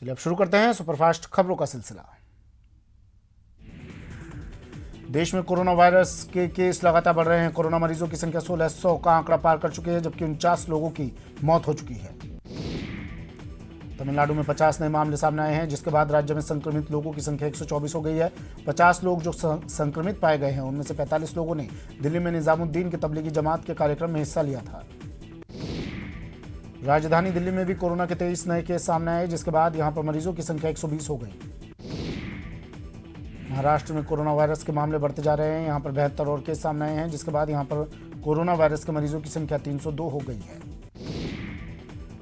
चलिए अब शुरू करते हैं सुपरफास्ट खबरों का सिलसिला। देश में कोरोना वायरस के केस लगातार बढ़ रहे हैं। कोरोना मरीजों की संख्या 1600 का आंकड़ा पार कर चुकी है, जबकि 49 लोगों की मौत हो चुकी है। तमिलनाडु में 50 नए मामले सामने आए हैं, जिसके बाद राज्य में संक्रमित लोगों की संख्या 124 हो गई है। 50 लोग जो संक्रमित पाए गए हैं, उनमें से 45 लोगों ने दिल्ली में निजामुद्दीन की तबलीगी जमात के कार्यक्रम में हिस्सा लिया था। राजधानी दिल्ली में भी कोरोना के 23 नए केस सामने आए, जिसके बाद यहां पर मरीजों की संख्या 120 हो गई। महाराष्ट्र में कोरोना वायरस के मामले बढ़ते जा रहे हैं। यहां पर 72 और केस सामने आए हैं, जिसके बाद यहां पर कोरोना वायरस के मरीजों की संख्या 302 हो गई है।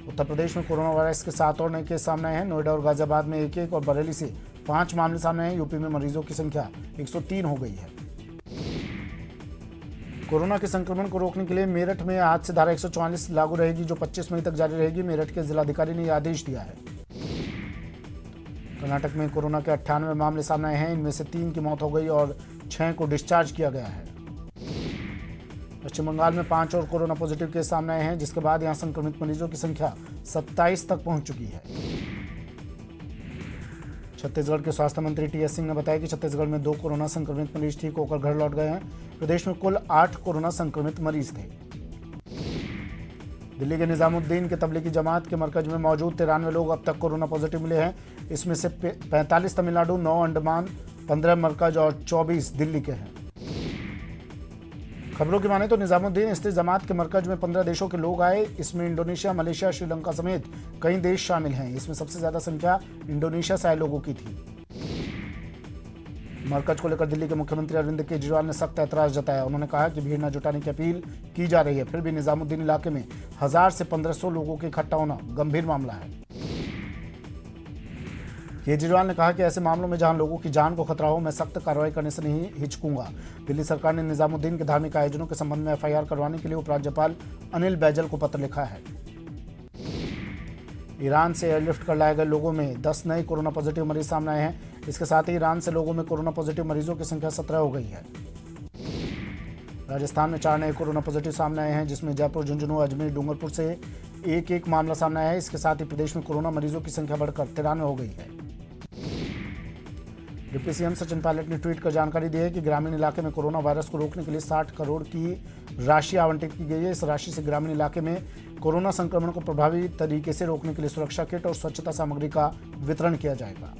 उत्तर प्रदेश में कोरोना वायरस के 7 और नए केस सामने आए हैं। नोएडा और गाजियाबाद में 1-1 और बरेली से 5 मामले सामने आए। यूपी में मरीजों की संख्या 103 हो गई है। कोरोना के संक्रमण को रोकने के लिए मेरठ में आज से धारा 144 लागू रहेगी, जो 25 मई तक जारी रहेगी। मेरठ के जिलाधिकारी ने यह आदेश दिया है। कर्नाटक में कोरोना के 98 मामले सामने आए हैं। इनमें से 3 की मौत हो गई और 6 को डिस्चार्ज किया गया है। पश्चिम बंगाल में 5 और कोरोना पॉजिटिव केस सामने आए हैं, जिसके बाद यहां संक्रमित मरीजों की संख्या 27 तक पहुंच चुकी है। छत्तीसगढ़ के स्वास्थ्य मंत्री टीएस सिंह ने बताया कि छत्तीसगढ़ में 2 कोरोना संक्रमित मरीज ठीक होकर घर लौट गए हैं। प्रदेश में कुल 8 कोरोना संक्रमित मरीज थे। दिल्ली के निजामुद्दीन के तबलीगी जमात के मरकज में मौजूद 93 लोग अब तक कोरोना पॉजिटिव मिले हैं। इसमें से 45 तमिलनाडु, 9 अंडमान, 15 मरकज और 24 दिल्ली के हैं। खबरों की माने तो निजामुद्दीन स्थित जमात के मरकज में 15 देशों के लोग आए। इसमें इंडोनेशिया, मलेशिया, श्रीलंका समेत कई देश शामिल हैं। इसमें सबसे ज्यादा संख्या इंडोनेशिया से आए लोगों की थी। मरकज को लेकर दिल्ली के मुख्यमंत्री अरविंद केजरीवाल ने सख्त ऐतराज जताया। उन्होंने कहा कि भीड़ न जुटाने की अपील की जा रही है, फिर भी निजामुद्दीन इलाके में 1000 से 1500 लोगों के इकट्ठा होना गंभीर मामला है। केजरीवाल ने कहा कि ऐसे मामलों में जहां लोगों की जान को खतरा हो, मैं सख्त कार्रवाई करने से नहीं हिचकूंगा। दिल्ली सरकार ने निजामुद्दीन के धार्मिक आयोजनों के संबंध में एफआईआर करवाने के लिए उपराज्यपाल अनिल बैजल को पत्र लिखा है। ईरान से एयरलिफ्ट कर लाए गए लोगों में 10 नए कोरोना पॉजिटिव मरीज सामने आए हैं। इसके साथ ही ईरान से लोगों में कोरोना पॉजिटिव मरीजों की संख्या 17 हो गई है। राजस्थान में 4 नए कोरोना पॉजिटिव सामने आए हैं, जिसमें जयपुर, झुंझुनू, अजमेर, डूंगरपुर से 1-1 मामला सामने आया है। इसके साथ ही प्रदेश में कोरोना मरीजों की संख्या बढ़कर 93 हो गई है। डिप्टी सीएम सचिन पायलट ने ट्वीट कर जानकारी दी है कि ग्रामीण इलाके में कोरोना वायरस को रोकने के लिए 60 करोड़ की राशि आवंटित की गई है। इस राशि से ग्रामीण इलाके में कोरोना संक्रमण को प्रभावी तरीके से रोकने के लिए सुरक्षा किट और स्वच्छता सामग्री का वितरण किया जाएगा।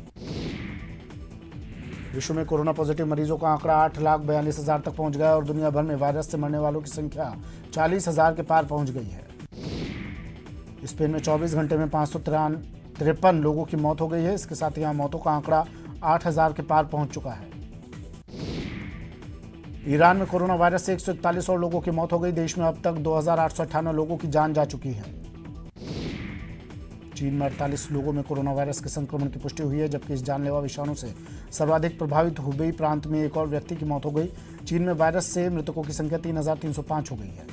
विश्व में कोरोना पॉजिटिव मरीजों का आंकड़ा 8,42,000 तक पहुंच गया और दुनिया भर में वायरस से मरने वालों की संख्या 40,000 के पार पहुंच गई है। स्पेन में 24 घंटे में 553 लोगों की मौत हो गई है। इसके साथ यहां मौतों का आंकड़ा 8,000 के पार पहुंच चुका है। ईरान में कोरोना वायरस से 141 और लोगों की मौत हो गई। देश में अब तक 2,898 लोगों की जान जा चुकी है। चीन में 48 लोगों में कोरोना वायरस के संक्रमण की पुष्टि हुई है, जबकि इस जानलेवा विषाणु से सर्वाधिक प्रभावित हुबेई प्रांत में एक और व्यक्ति की मौत हो गई। चीन में वायरस से मृतकों की संख्या 3,305 हो गई है।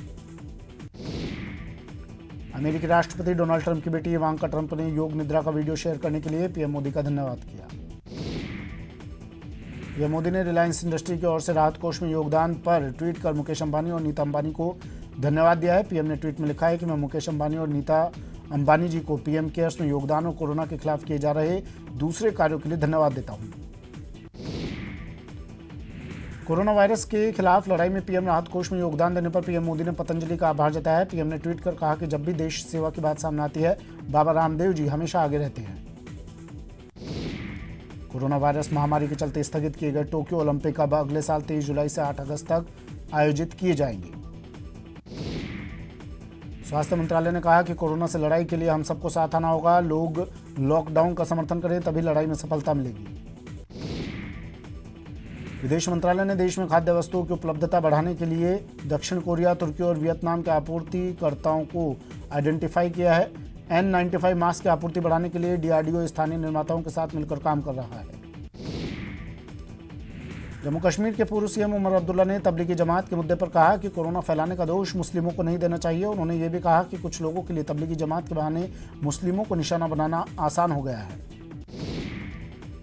अमेरिकी राष्ट्रपति डोनाल्ड ट्रंप की बेटी इवांका ट्रंप ने योग निद्रा का वीडियो शेयर करने के लिए पीएम मोदी का धन्यवाद किया। पीएम मोदी ने रिलायंस इंडस्ट्री की ओर से राहत कोष में योगदान पर ट्वीट कर मुकेश अंबानी और नीता अंबानी को धन्यवाद दिया है। पीएम ने ट्वीट में लिखा है कि मैं मुकेश अंबानी और नीता अंबानी जी को पीएम केयर्स में योगदान और कोरोना के खिलाफ किए जा रहे दूसरे कार्यों के लिए धन्यवाद देता हूं। कोरोना वायरस के खिलाफ लड़ाई में पीएम राहत कोष में योगदान देने पर पीएम मोदी ने पतंजलि का आभार जताया है। पीएम ने ट्वीट कर कहा कि जब भी देश सेवा की बात सामने आती है, बाबा रामदेव जी हमेशा आगे रहते हैं। कोरोना वायरस महामारी के चलते स्थगित किए गए टोक्यो ओलंपिक अब अगले साल 23 जुलाई से 8 अगस्त तक आयोजित किए जाएंगे। स्वास्थ्य मंत्रालय ने कहा कि कोरोना से लड़ाई के लिए हम सबको साथ आना होगा। लोग लॉकडाउन का समर्थन करें, तभी लड़ाई में सफलता मिलेगी। विदेश मंत्रालय ने देश में खाद्य वस्तुओं की उपलब्धता बढ़ाने के लिए दक्षिण कोरिया, तुर्की और वियतनाम के आपूर्तिकर्ताओं को आइडेंटिफाई किया है। N95 मास्क की आपूर्ति बढ़ाने के लिए डीआरडीओ स्थानीय निर्माताओं के साथ मिलकर काम कर रहा है। जम्मू कश्मीर के पूर्व सीएम उमर अब्दुल्ला ने तबलीगी जमात के मुद्दे पर कहा कि कोरोना फैलाने का दोष मुस्लिमों को नहीं देना चाहिए। उन्होंने ये भी कहा कि कुछ लोगों के लिए तबलीगी जमात के बहाने मुस्लिमों को निशाना बनाना आसान हो गया है।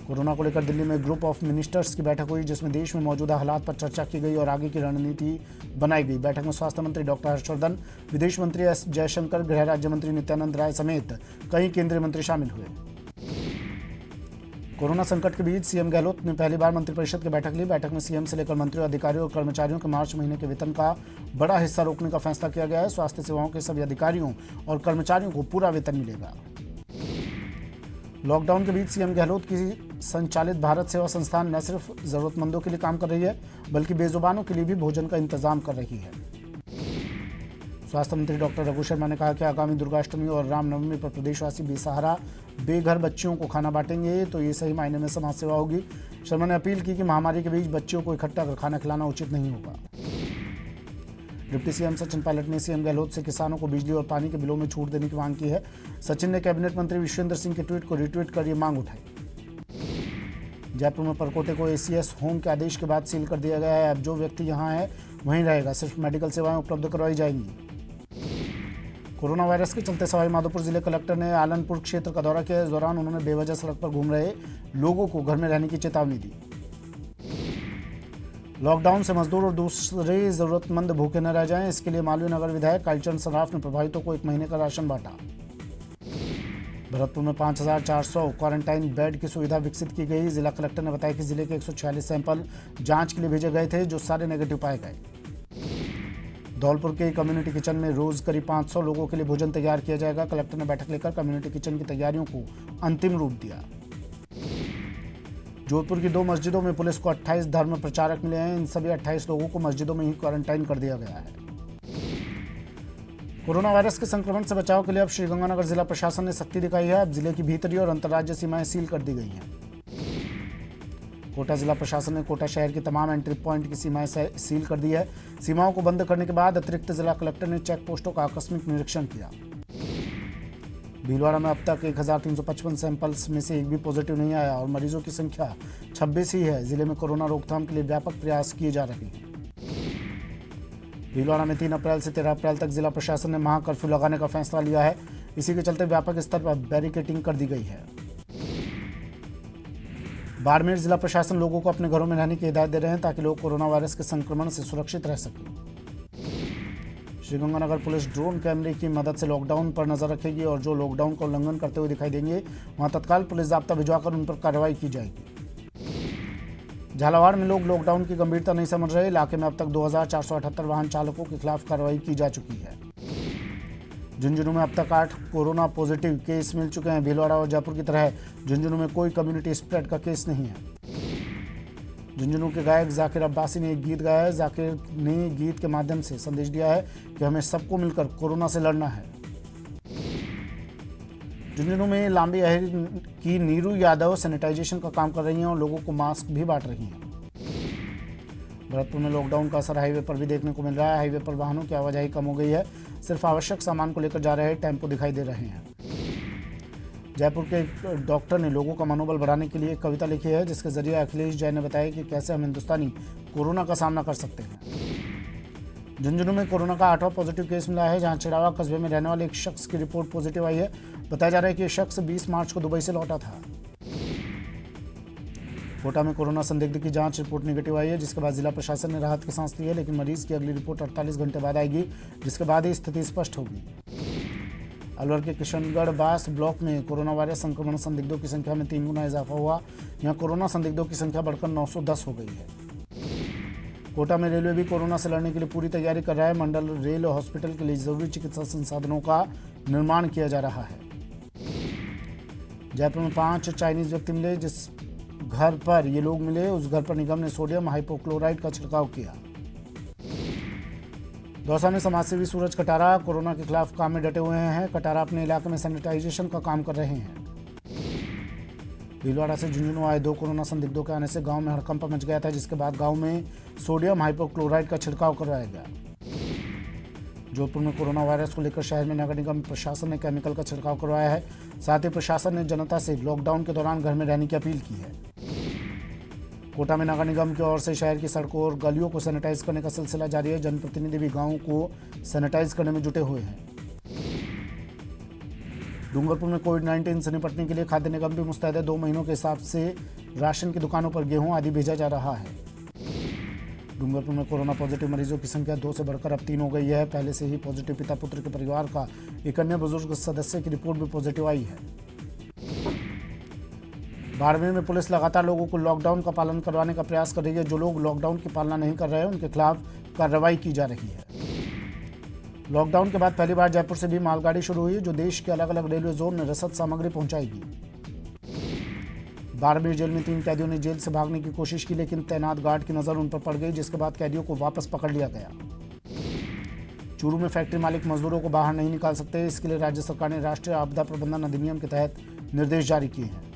कोरोना को लेकर दिल्ली में ग्रुप ऑफ मिनिस्टर्स की बैठक हुई, जिसमें देश में मौजूदा हालात पर चर्चा की गई और आगे की रणनीति बनाई गई। बैठक में स्वास्थ्य मंत्री डॉक्टर हर्षवर्धन, विदेश मंत्री एस जयशंकर, गृह राज्य मंत्री नित्यानंद राय समेत कई केंद्रीय मंत्री शामिल हुए। कोरोना संकट के बीच सीएम गहलोत ने पहली बार मंत्रिपरिषद की बैठक ली। बैठक में सीएम से लेकर मंत्रियों, अधिकारियों और कर्मचारियों के मार्च महीने के वेतन का बड़ा हिस्सा रोकने का फैसला किया गया है। स्वास्थ्य सेवाओं के सभी अधिकारियों और कर्मचारियों को पूरा वेतन मिलेगा। लॉकडाउन के बीच सीएम गहलोत की संचालित भारत सेवा संस्थान न सिर्फ जरूरतमंदों के लिए काम कर रही है, बल्कि बेजुबानों के लिए भी भोजन का इंतजाम कर रही है। स्वास्थ्य मंत्री डॉक्टर रघु शर्मा ने कहा कि आगामी दुर्गाष्टमी और रामनवमी पर प्रदेशवासी बेसहारा बेघर बच्चियों को खाना बांटेंगे तो ये सही मायने में समाज सेवा होगी। शर्मा ने अपील की कि महामारी के बीच बच्चियों को इकट्ठा कर खाना खिलाना उचित नहीं होगा। डिप्टी सीएम सचिन पायलट ने सीएम गहलोत से किसानों को बिजली और पानी के बिलों में छूट देने की मांग की है। सचिन ने कैबिनेट मंत्री विश्वेंद्र सिंह के ट्वीट को रिट्वीट कर ये मांग उठाई। जयपुर में परकोटे को एसीएस होम के आदेश के बाद सील कर दिया गया है। अब जो व्यक्ति यहां है वहीं रहेगा, सिर्फ मेडिकल सेवाएं उपलब्ध करवाई जाएंगी। कोरोना वायरस के चलते सवाईमाधोपुर जिले कलेक्टर ने आलनपुर क्षेत्र का दौरा किया। इस दौरान उन्होंने बेवजह सड़क पर घूम रहे लोगों को घर में रहने की चेतावनी दी। लॉकडाउन से मजदूर और दूसरे जरूरतमंद भूखे न रह जाएं, इसके लिए मालवीय नगर विधायक कालीचंद सराफ ने प्रभावितों को 1 महीने का राशन बांटा। भरतपुर में 5400 क्वारंटाइन बेड की सुविधा विकसित की गई। जिला कलेक्टर ने बताया कि जिले के 146 सैंपल जांच के लिए भेजे गए थे, जो सारे नेगेटिव पाए गए। धौलपुर के कम्युनिटी किचन में रोज करीब 500 लोगों के लिए भोजन तैयार किया जाएगा। कलेक्टर ने बैठक लेकर कम्युनिटी किचन की तैयारियों को अंतिम रूप दिया। जोधपुर की 2 मस्जिदों में पुलिस को 28 धर्म प्रचारक मिले हैं। इन सभी 28 लोगों को मस्जिदों में ही क्वारंटाइन कर दिया गया है। कोरोना वायरस के संक्रमण से बचाव के लिए अब श्रीगंगानगर जिला प्रशासन ने सख्ती दिखाई है। अब जिले की भीतरी और अंतर्राज्य सीमाएं सील कर दी गई हैं। कोटा जिला प्रशासन ने कोटा शहर की तमाम एंट्री पॉइंट की सीमाएं सील कर दी है। सीमाओं को बंद करने के बाद अतिरिक्त जिला कलेक्टर ने चेक पोस्टों का आकस्मिक निरीक्षण किया। भीलवाड़ा में अब तक 1355 सैंपल्स में से एक भी पॉजिटिव नहीं आया और मरीजों की संख्या 26 ही है। जिले में कोरोना रोकथाम के लिए व्यापक प्रयास किए जा रहे हैं। भीलवाड़ा में 3 अप्रैल से 13 अप्रैल तक जिला प्रशासन ने महाकर्फ्यू लगाने का फैसला लिया है। इसी के चलते व्यापक स्तर पर बैरिकेडिंग कर दी गई है। बाड़मेर जिला प्रशासन लोगों को अपने घरों में रहने की हिदायत दे रहे हैं ताकि लोग कोरोना वायरस के संक्रमण से सुरक्षित रह सकें। श्रीगंगानगर पुलिस ड्रोन कैमरे की मदद से लॉकडाउन पर नजर रखेगी और जो लॉकडाउन का उल्लंघन करते हुए दिखाई देंगे वहां तत्काल पुलिस जाब्ता भिजवाकर उन पर कार्रवाई की जाएगी। झालावाड़ में लोग लॉकडाउन की गंभीरता नहीं समझ रहे। इलाके में अब तक 2478 वाहन चालकों के खिलाफ कार्रवाई की जा चुकी है। झुंझुनू में अब तक 8 कोरोना पॉजिटिव केस मिल चुके हैं। भीलवाड़ा और जयपुर की तरह झुंझुनू में कोई कम्युनिटी स्प्रेड का केस नहीं है। झुंझुनू के गायक जाकिर अब्बासी ने एक गीत गाया है। जाकिर ने गीत के माध्यम से संदेश दिया है कि हमें सबको मिलकर कोरोना से लड़ना है। झुंझुनू में लांबी अहिर की नीरू यादव सैनिटाइजेशन का काम कर रही हैं और लोगों को मास्क भी बांट रही हैं। भरतपुर में लॉकडाउन का असर हाईवे पर भी देखने को मिल रहा है। हाईवे पर वाहनों की आवाजाही कम हो गई है। सिर्फ आवश्यक सामान को लेकर जा रहे टेम्पो दिखाई दे रहे हैं। जयपुर के एक डॉक्टर ने लोगों का मनोबल बढ़ाने के लिए एक कविता लिखी है, जिसके जरिए अखिलेश जैन ने बताया कि कैसे हम हिंदुस्तानी कोरोना का सामना कर सकते हैं। झुंझुनू में कोरोना का 8वां पॉजिटिव केस मिला है, जहां चिड़ावा कस्बे में रहने वाले एक शख्स की रिपोर्ट पॉजिटिव आई है। बताया जा रहा है कि यह शख्स 20 मार्च को दुबई से लौटा था। कोटा में कोरोना संदिग्ध की जांच रिपोर्ट नेगेटिव आई है, जिसके बाद जिला प्रशासन ने राहत की सांस ली है, लेकिन मरीज की अगली रिपोर्ट 48 घंटे बाद आएगी, जिसके बाद ही स्थिति स्पष्ट होगी। अलवर के किशनगढ़ बास ब्लॉक में कोरोना वायरस संक्रमण संदिग्धों की संख्या में 3 गुना इजाफा हुआ। यहां कोरोना संदिग्धों की संख्या बढ़कर 910 हो गई है। कोटा में रेलवे भी कोरोना से लड़ने के लिए पूरी तैयारी कर रहा है। मंडल रेल और हॉस्पिटल के लिए जरूरी चिकित्सा संसाधनों का निर्माण किया जा रहा है। जयपुर में 5 चाइनीज व्यक्ति मिले। जिस घर पर ये लोग मिले उस घर पर निगम ने सोडियम हाइपोक्लोराइड का छिड़काव किया। दौसा में समाजसेवी सूरज कटारा कोरोना के खिलाफ काम में डटे हुए हैं। कटारा अपने इलाके में सैनिटाइजेशन का काम कर रहे हैं। भीलवाड़ा से झुंझुनू आए 2 कोरोना संदिग्धों के आने से गांव में हड़कंप मच गया था, जिसके बाद गांव में सोडियम हाइपोक्लोराइड का छिड़काव करवाया गया। जोधपुर में कोरोना वायरस को लेकर शहर में नगर निगम प्रशासन ने केमिकल का छिड़काव करवाया है। साथ ही प्रशासन ने जनता से लॉकडाउन के दौरान घर में रहने की अपील की है। कोटा में नगर निगम की ओर से शहर की सड़कों और गलियों को सैनिटाइज करने का सिलसिला जारी है। जनप्रतिनिधि भी गांवों को सैनिटाइज करने में जुटे हुए हैं। डूंगरपुर में कोविड-19 से निपटने के लिए खाद्य निगम भी मुस्तैद है। 2 महीनों के हिसाब से राशन की दुकानों पर गेहूं आदि भेजा जा रहा है। डूंगरपुर में कोरोना पॉजिटिव मरीजों की संख्या 2 से बढ़कर अब 3 हो गई है। पहले से ही पॉजिटिव पिता पुत्र के परिवार का एक अन्य बुजुर्ग सदस्य की रिपोर्ट भी पॉजिटिव आई है। बाड़मेर में पुलिस लगातार लोगों को लॉकडाउन का पालन करवाने का प्रयास कर रही है। जो लोग लॉकडाउन की पालना नहीं कर रहे हैं उनके खिलाफ कार्रवाई की जा रही है। लॉकडाउन के बाद पहली बार जयपुर से भी मालगाड़ी शुरू हुई जो देश के अलग अलग रेलवे जोन में रसद सामग्री पहुंचाएगी। बाड़मेर जेल में 3 कैदियों ने जेल से भागने की कोशिश की, लेकिन तैनात गार्ड की नजर उन पर पड़ गई, जिसके बाद कैदियों को वापस पकड़ लिया गया। चूरू में फैक्ट्री मालिक मजदूरों को बाहर नहीं निकाल सकते, इसके लिए राज्य सरकार ने राष्ट्रीय आपदा प्रबंधन अधिनियम के तहत निर्देश जारी किए हैं।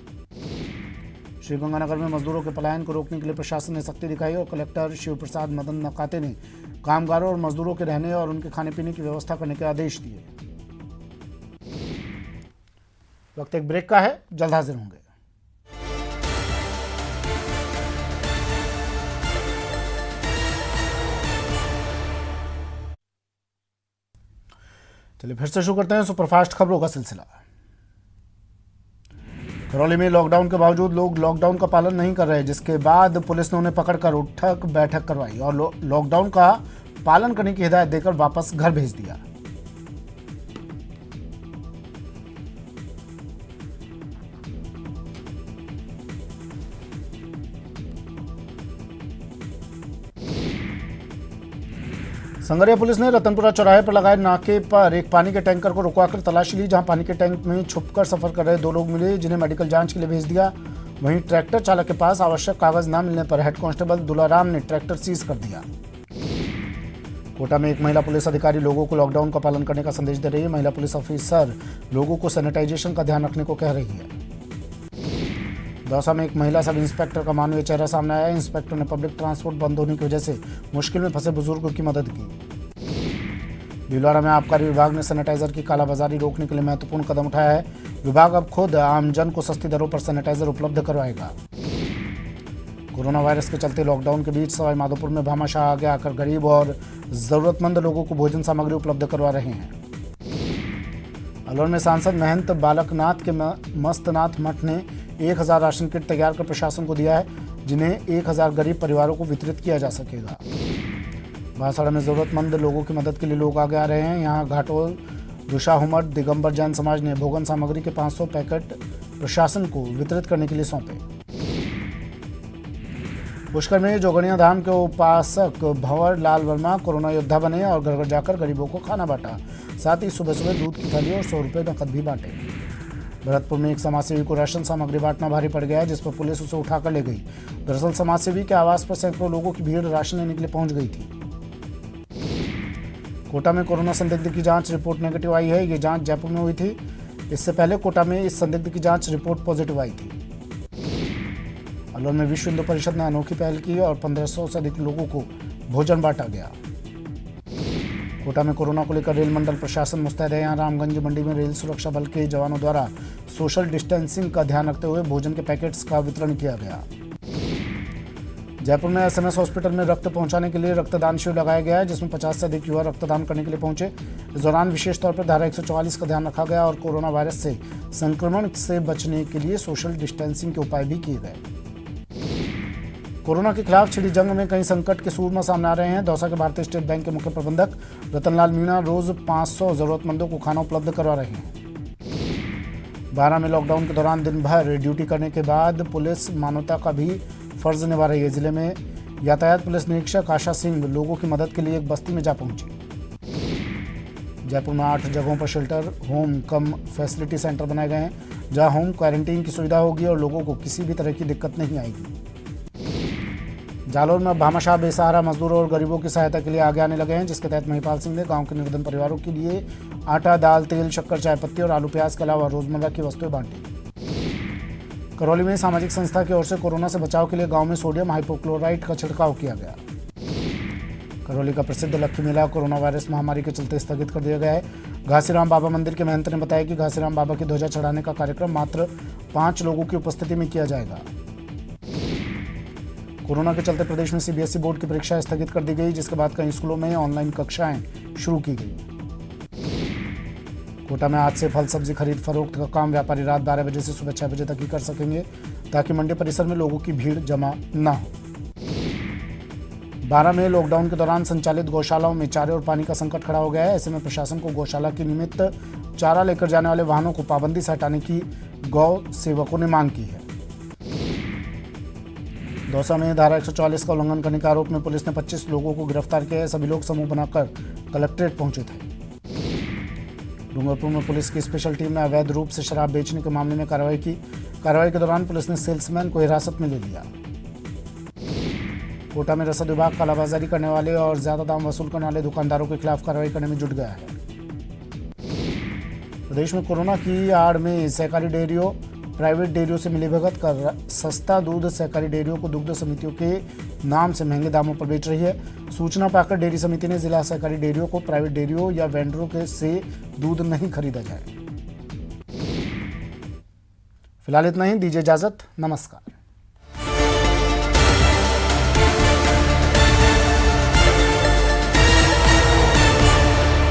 श्रीगंगानगर में मजदूरों के पलायन को रोकने के लिए प्रशासन ने सख्ती दिखाई और कलेक्टर शिव प्रसाद मदन नकाते ने कामगारों और मजदूरों के रहने और उनके खाने पीने की व्यवस्था करने के आदेश दिए। वक्त एक ब्रेक का है, जल्द हाजिर होंगे। चलिए फिर से शुरू करते हैं सुपरफास्ट खबरों का सिलसिला। करौली में लॉकडाउन के बावजूद लोग लॉकडाउन का पालन नहीं कर रहे, जिसके बाद पुलिस ने उन्हें पकड़कर उठक बैठक करवाई और लॉकडाउन का पालन करने की हिदायत देकर वापस घर भेज दिया। संगरिया पुलिस ने रतनपुरा चौराहे पर लगाए नाके पर एक पानी के टैंकर को रुकवाकर तलाशी ली, जहां पानी के टैंक में छुपकर सफर कर रहे 2 लोग मिले, जिन्हें मेडिकल जांच के लिए भेज दिया। वहीं ट्रैक्टर चालक के पास आवश्यक कागज न मिलने पर हेड कांस्टेबल दुलाराम ने ट्रैक्टर सीज कर दिया। कोटा में एक महिला पुलिस अधिकारी लोगों को लॉकडाउन का पालन करने का संदेश दे रही है। महिला पुलिस ऑफिसर लोगों को सैनिटाइजेशन का ध्यान रखने को कह रही है। दौसा में एक महिला सब इंस्पेक्टर का मानवीय चेहरा सामने आया। इंस्पेक्टर ने पब्लिक ट्रांसपोर्ट बंद होने की वजह से मुश्किल में फंसे बुजुर्गों की मदद की। भीलवाड़ा में आबकारी विभाग ने सैनिटाइजर की कालाबाजारी रोकने के लिए महत्वपूर्ण कदम उठाया है। विभाग अब खुद आमजन को सस्ती दरों पर सैनिटाइजर उपलब्ध करवाएगा। कोरोना वायरस के चलते लॉकडाउन के बीच सवाई माधोपुर में भामाशाह आगे आकर गरीब और जरूरतमंद लोगों को भोजन सामग्री उपलब्ध करवा रहे हैं। अलवर में सांसद महंत बालकनाथ के मस्तनाथ मठ ने 1000 राशन किट तैयार कर प्रशासन को दिया है, जिन्हें 1000 गरीब परिवारों को वितरित किया जा सकेगा। बांसवाड़ा में जरूरतमंद लोगों की मदद के लिए लोग आगे आ रहे हैं। यहाँ घाटोल दुशाहुमठ दिगंबर जैन समाज ने भोजन सामग्री के 500 पैकेट प्रशासन को वितरित करने के लिए सौंपे। पुष्कर में जोगणिया धाम के उपासक भंवर लाल वर्मा कोरोना योद्धा बने और घर घर जाकर गरीबों को खाना बांटा। साथ ही सुबह सुबह दूध की थैली और 100 रुपये नकद भी बांटे। भरतपुर में एक समाजसेवी को राशन सामग्री बांटना भारी पड़ गया, जिस पर पुलिस उसे उठाकर ले गई। दरअसल समाजसेवी के आवास पर सैकड़ों लोगों की भीड़ राशन लेने के लिए पहुंच गई थी। कोटा में कोरोना संदिग्ध की जांच रिपोर्ट नेगेटिव आई है। ये जांच जयपुर में हुई थी। इससे पहले कोटा में इस संदिग्ध की जांच रिपोर्ट पॉजिटिव आई थी। अलवर में विश्व हिंदू परिषद ने अनोखी पहल की और 1500 से अधिक लोगों को भोजन बांटा गया। कोटा में कोरोना को लेकर रेल मंडल प्रशासन मुस्तैद है। यहाँ रामगंज मंडी में रेल सुरक्षा बल के जवानों द्वारा सोशल डिस्टेंसिंग का ध्यान रखते हुए भोजन के पैकेट्स का वितरण किया गया। जयपुर में एसएमएस हॉस्पिटल में रक्त पहुंचाने के लिए रक्तदान शिविर लगाया गया है, जिसमें 50 से अधिक युवा रक्तदान करने के लिए पहुंचे। इस दौरान विशेष तौर पर धारा 144 का ध्यान रखा गया और कोरोना वायरस से संक्रमण से बचने के लिए सोशल डिस्टेंसिंग के उपाय भी किए गए। कोरोना के खिलाफ छिड़ी जंग में कई संकट के सूरमा सामने आ रहे हैं। दौसा के भारतीय स्टेट बैंक के मुख्य प्रबंधक रतनलाल मीणा रोज 500 जरूरतमंदों को खाना उपलब्ध करवा रहे हैं। 12 में लॉकडाउन के दौरान दिन भर ड्यूटी करने के बाद पुलिस मानवता का भी फर्ज निभा रही है। जिले में यातायात पुलिस निरीक्षक आशा सिंह लोगों की मदद के लिए एक बस्ती में जा पहुंची। जयपुर में 8 जगहों पर शेल्टर होम कम फैसिलिटी सेंटर बनाए गए हैं, जहां होम क्वारंटीन की सुविधा होगी और लोगों को किसी भी तरह की दिक्कत नहीं आएगी। जालौर में भामाशाह बेसहारा मजदूरों और गरीबों की सहायता के लिए आगे आने लगे हैं, जिसके तहत महिपाल सिंह ने गांव के निर्धन परिवारों के लिए आटा, दाल, तेल, शक्कर, चाय पत्ती और आलू प्याज के अलावा रोजमर्रा की वस्तुएं बांटी। करौली में सामाजिक संस्था की ओर से कोरोना से बचाव के लिए गांव में सोडियम हाइपोक्लोराइड का छिड़काव किया गया। करौली का प्रसिद्ध लक्खी मेला कोरोना वायरस महामारी के चलते स्थगित कर दिया गया है। घासीराम बाबा मंदिर के महंत ने बताया कि घासीराम बाबा की ध्वजा चढ़ाने का कार्यक्रम मात्र 5 लोगों की उपस्थिति में किया जाएगा। कोरोना के चलते प्रदेश में सीबीएसई बोर्ड की परीक्षा स्थगित कर दी गई, जिसके बाद कई स्कूलों में ऑनलाइन कक्षाएं शुरू की गई। कोटा में आज से फल सब्जी खरीद फरोख्त का काम व्यापारी रात 12 बजे से सुबह 6 बजे तक ही कर सकेंगे, ताकि मंडी परिसर में लोगों की भीड़ जमा न हो। 12 में लॉकडाउन के दौरान संचालित गौशालाओं में चारे और पानी का संकट खड़ा हो गया है। ऐसे में प्रशासन को गौशाला के निमित्त चारा लेकर जाने वाले वाहनों को पाबंदी से हटाने की गौ सेवकों ने मांग की है। दौसा में धारा 144 का उल्लंघन करने के आरोप में पुलिस ने 25 लोगों को गिरफ्तार किया है। सभी लोग समूह बनाकर कलेक्ट्रेट पहुंचे थे। डूंगरपुर में पुलिस की स्पेशल टीम ने अवैध रूप से शराब बेचने के मामले में कार्रवाई की। कार्रवाई के दौरान पुलिस ने सेल्समैन को हिरासत में ले लिया। कोटा में रसद विभाग कालाबाजारी करने वाले और ज्यादा दाम वसूल करने वाले दुकानदारों के खिलाफ कार्रवाई करने में जुट गया है। प्रदेश में कोरोना की आड़ में सहकारी डेयरियों प्राइवेट डेयरियों से मिलीभगत कर सस्ता दूध सहकारी डेयरियों को दुग्ध समितियों के नाम से महंगे दामों पर बेच रही है। सूचना पाकर डेयरी समिति ने जिला सहकारी डेयरियों को प्राइवेट डेयरियों या वेंडरों के से दूध नहीं खरीदा जाए। फिलहाल इतना ही, दीजिए इजाजत, नमस्कार।